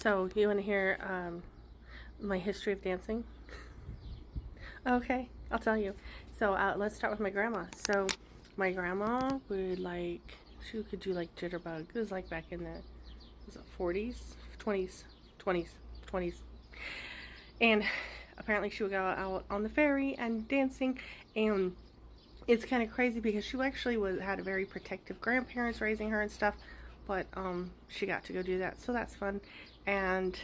So, you want to hear my history of dancing? Okay, I'll tell you. So, let's start with my grandma. So, my grandma would she could do jitterbug. It was like back in the, was it 40s, 20s, 20s, 20s. And apparently she would go out on the ferry and dancing. And it's kind of crazy because she actually had a very protective grandparents raising her and stuff. But she got to go do that, so that's fun. And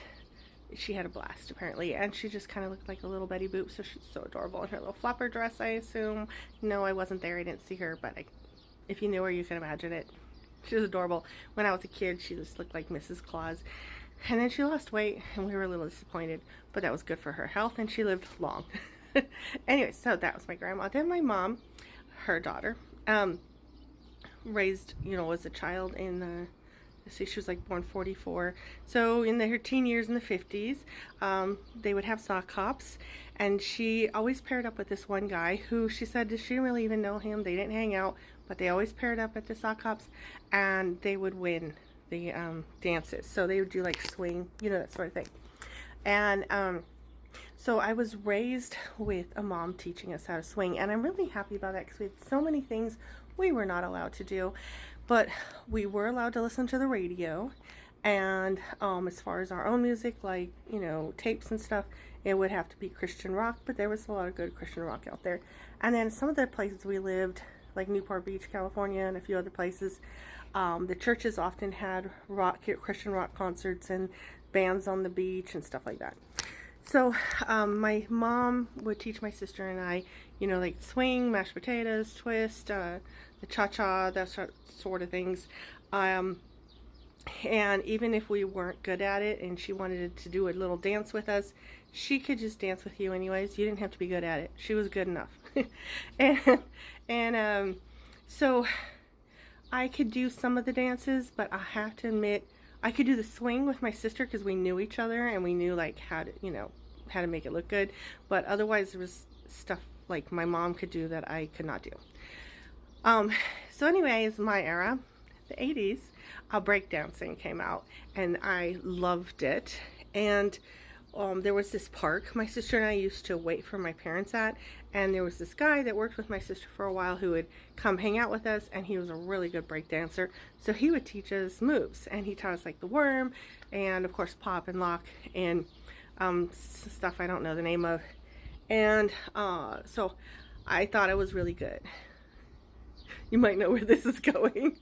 she had a blast apparently, and she just kind of looked like a little Betty Boop, so she's so adorable in her little flapper dress, I assume. No, I wasn't there, I didn't see her, but if you knew her, you can imagine it. She was adorable. When I was a kid, she just looked like Mrs. Claus. And then she lost weight, and we were a little disappointed, but that was good for her health, and she lived long. Anyway, so that was my grandma. Then my mom, her daughter, raised, as a child in the, see, she was born 44. So in her teen years in the 50s, they would have sock hops, and she always paired up with this one guy who she said she didn't really even know him. They didn't hang out, but they always paired up at the sock hops, and they would win the dances. So they would do swing, that sort of thing. And so I was raised with a mom teaching us how to swing, and I'm really happy about that because we had so many things we were not allowed to do, but we were allowed to listen to the radio. And as far as our own music, tapes and stuff, it would have to be Christian rock, but there was a lot of good Christian rock out there. And then some of the places we lived, like Newport Beach, California, and a few other places, the churches often had Christian rock concerts and bands on the beach and stuff like that. So my mom would teach my sister and I, swing, mashed potatoes, twist, the cha-cha, that sort of things. And even if we weren't good at it and she wanted to do a little dance with us, she could just dance with you anyways. You didn't have to be good at it. She was good enough. and so I could do some of the dances, but I have to admit, I could do the swing with my sister because we knew each other and we knew how to make it look good. But otherwise, there was stuff my mom could do that I could not do. So anyways, my era, the 80s, breakdancing came out, and I loved it. And there was this park my sister and I used to wait for my parents at, and there was this guy that worked with my sister for a while who would come hang out with us, and he was a really good break dancer. So he would teach us moves, and he taught us the worm, and of course pop and lock, and stuff I don't know the name of. And so I thought I was really good. You might know where this is going.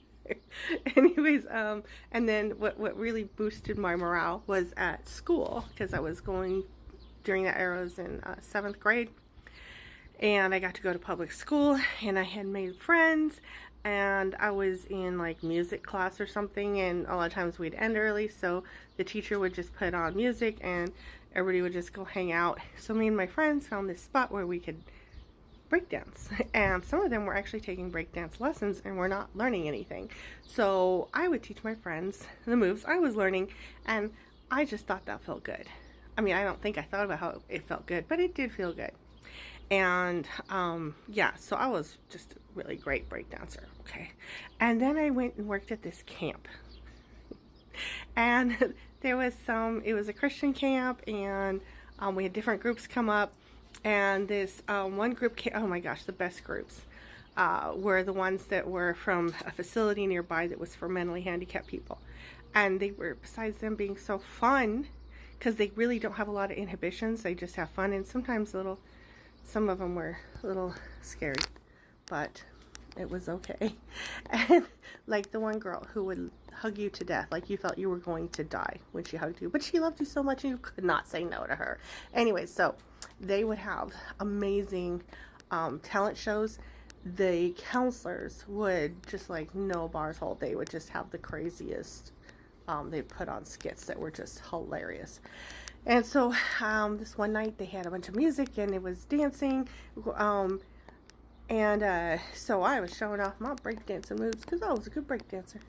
Anyways, and then what really boosted my morale was at school, because I was going, during that era, I was in 7th grade, and I got to go to public school, and I had made friends, and I was in music class or something, and a lot of times we'd end early, so the teacher would just put on music and everybody would just go hang out. So me and my friends found this spot where we could breakdance, and some of them were actually taking breakdance lessons and were not learning anything. So I would teach my friends the moves I was learning, and I just thought that felt good. I mean, I don't think I thought about how it felt good, but it did feel good. And yeah, so I was just a really great breakdancer. Okay, and then I went and worked at this camp, and there was it was a Christian camp, and we had different groups come up. And this one group oh my gosh, the best groups were the ones that were from a facility nearby that was for mentally handicapped people. And they were, besides them being so fun, because they really don't have a lot of inhibitions, they just have fun, and sometimes some of them were a little scary, but it was okay. And the one girl who would hug you to death, you felt you were going to die when she hugged you, but she loved you so much and you could not say no to her. Anyway, so they would have amazing talent shows. The counselors would just no bars hold. They would just have the craziest, they'd put on skits that were just hilarious. And so this one night they had a bunch of music and it was dancing, and so I was showing off my breakdancing moves because I was a good breakdancer.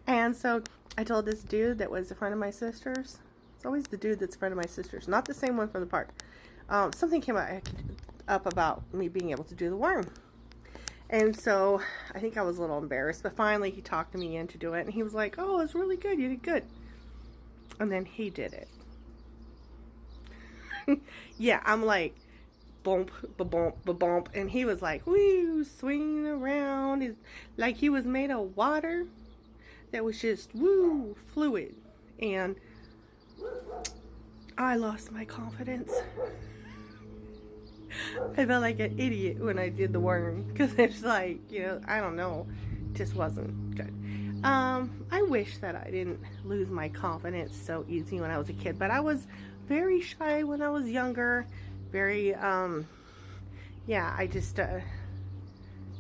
And so I told this dude that was a friend of my sister's. It's always the dude that's a friend of my sister's, not the same one from the park. Something came up about me being able to do the worm. And so I think I was a little embarrassed, but finally he talked me into doing it, and he was like, "Oh, it's really good. You did good." And then he did it. Yeah, I'm like, bump, ba bump, ba bump. And he was like, woo, swinging around. Like he was made of water that was just, woo, fluid. And I lost my confidence. I felt like an idiot when I did the worm because it's like, I don't know, just wasn't good. I wish that I didn't lose my confidence so easy when I was a kid, but I was very shy when I was younger. Very, yeah, I just, a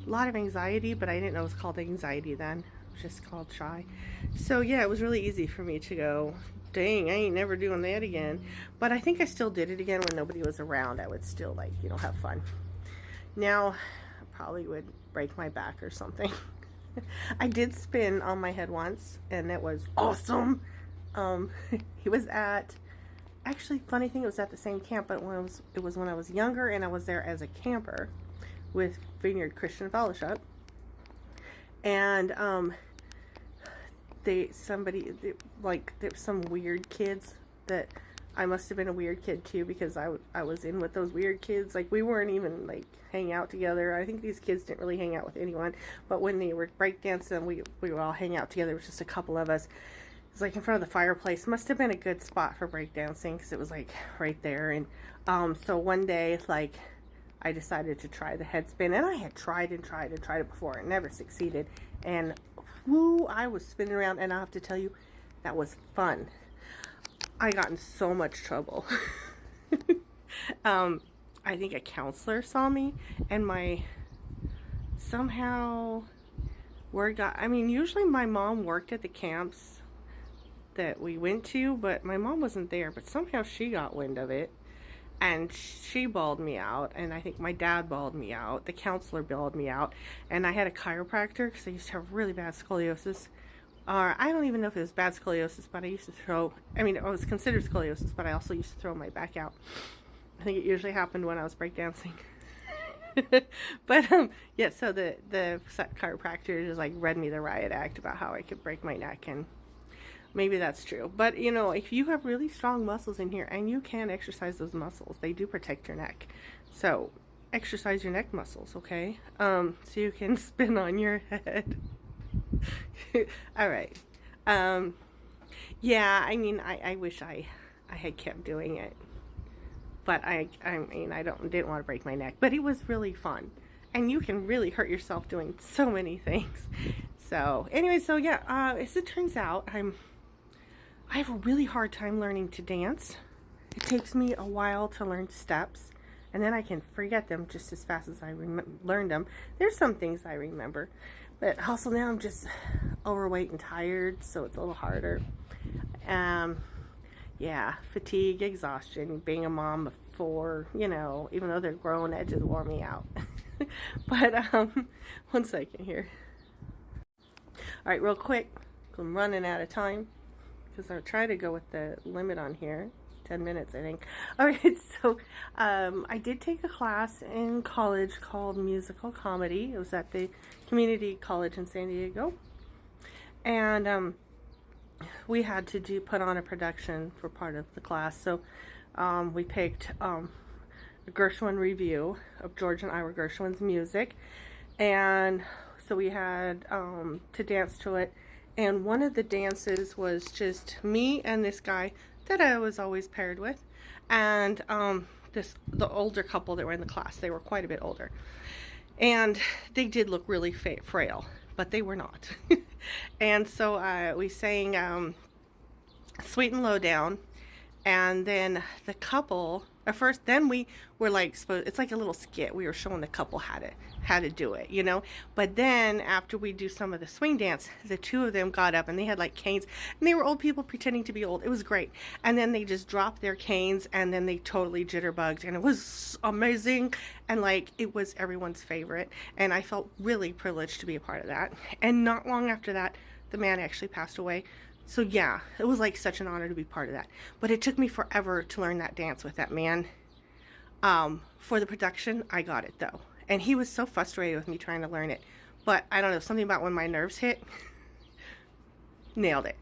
lot of anxiety, but I didn't know it was called anxiety then. It was just called shy. So yeah, it was really easy for me to go, dang, I ain't never doing that again. But I think I still did it again when nobody was around. I would still, like, have fun. Now, I probably would break my back or something. I did spin on my head once, and that was awesome. He was at, actually, funny thing, it was at the same camp, but it was when I was younger, and I was there as a camper with Vineyard Christian Fellowship. And there were some weird kids that I must have been a weird kid too, because I was in with those weird kids. Like, we weren't even like hang out together. I think these kids didn't really hang out with anyone, but when they were breakdancing, we would all hang out together. It was just a couple of us. It was like in front of the fireplace. Must have been a good spot for breakdancing because it was like right there. And so one day, like, I decided to try the head spin, and I had tried and tried and tried it before and never succeeded. And woo, I was spinning around, and I have to tell you, that was fun. I got in so much trouble. I think a counselor saw me, and somehow word got, I mean, usually my mom worked at the camps that we went to, but my mom wasn't there, but somehow she got wind of it, and she bawled me out, and I think my dad bawled me out, the counselor bawled me out, and I had a chiropractor because I used to have really bad scoliosis. Or I don't even know if it was bad scoliosis, but I used to throw, I mean, it was considered scoliosis, but I also used to throw my back out. I think it usually happened when I was breakdancing. But, yeah, so the chiropractor just, like, read me the riot act about how I could break my neck, and maybe that's true. But, if you have really strong muscles in here, and you can exercise those muscles, they do protect your neck. So, exercise your neck muscles, okay? So you can spin on your head. All right. Yeah, I mean, I wish I had kept doing it, but I mean, didn't want to break my neck, but it was really fun, and you can really hurt yourself doing so many things. So anyway, so yeah, as it turns out, I have a really hard time learning to dance. It takes me a while to learn steps, and then I can forget them just as fast as I learned them. There's some things I remember, but also now I'm just overweight and tired, so it's a little harder. Yeah, fatigue, exhaustion, being a mom of 4, even though they're grown, that just wore me out. But, one second here. All right, real quick, I'm running out of time, because I'll try to go with the limit on here. 10 minutes, I think. All right, so I did take a class in college called musical comedy. It was at the community college in San Diego, and we had to put on a production for part of the class. So we picked a Gershwin review of George and Ira Gershwin's music, and so we had to dance to it. And one of the dances was just me and this guy that I was always paired with, and the older couple that were in the class. They were quite a bit older, and they did look really frail, but they were not. And so we sang Sweet and Low Down, and then the couple at first, then we were like, it's like a little skit. We were showing the couple how to do it, But then after we do some of the swing dance, the two of them got up and they had like canes, and they were old people pretending to be old. It was great. And then they just dropped their canes, and then they totally jitterbugged, and it was amazing. And like, it was everyone's favorite, and I felt really privileged to be a part of that. And not long after that, the man actually passed away. So yeah, it was like such an honor to be part of that. But it took me forever to learn that dance with that man. For the production, I got it though. And he was so frustrated with me trying to learn it. But I don't know, something about when my nerves hit, nailed it.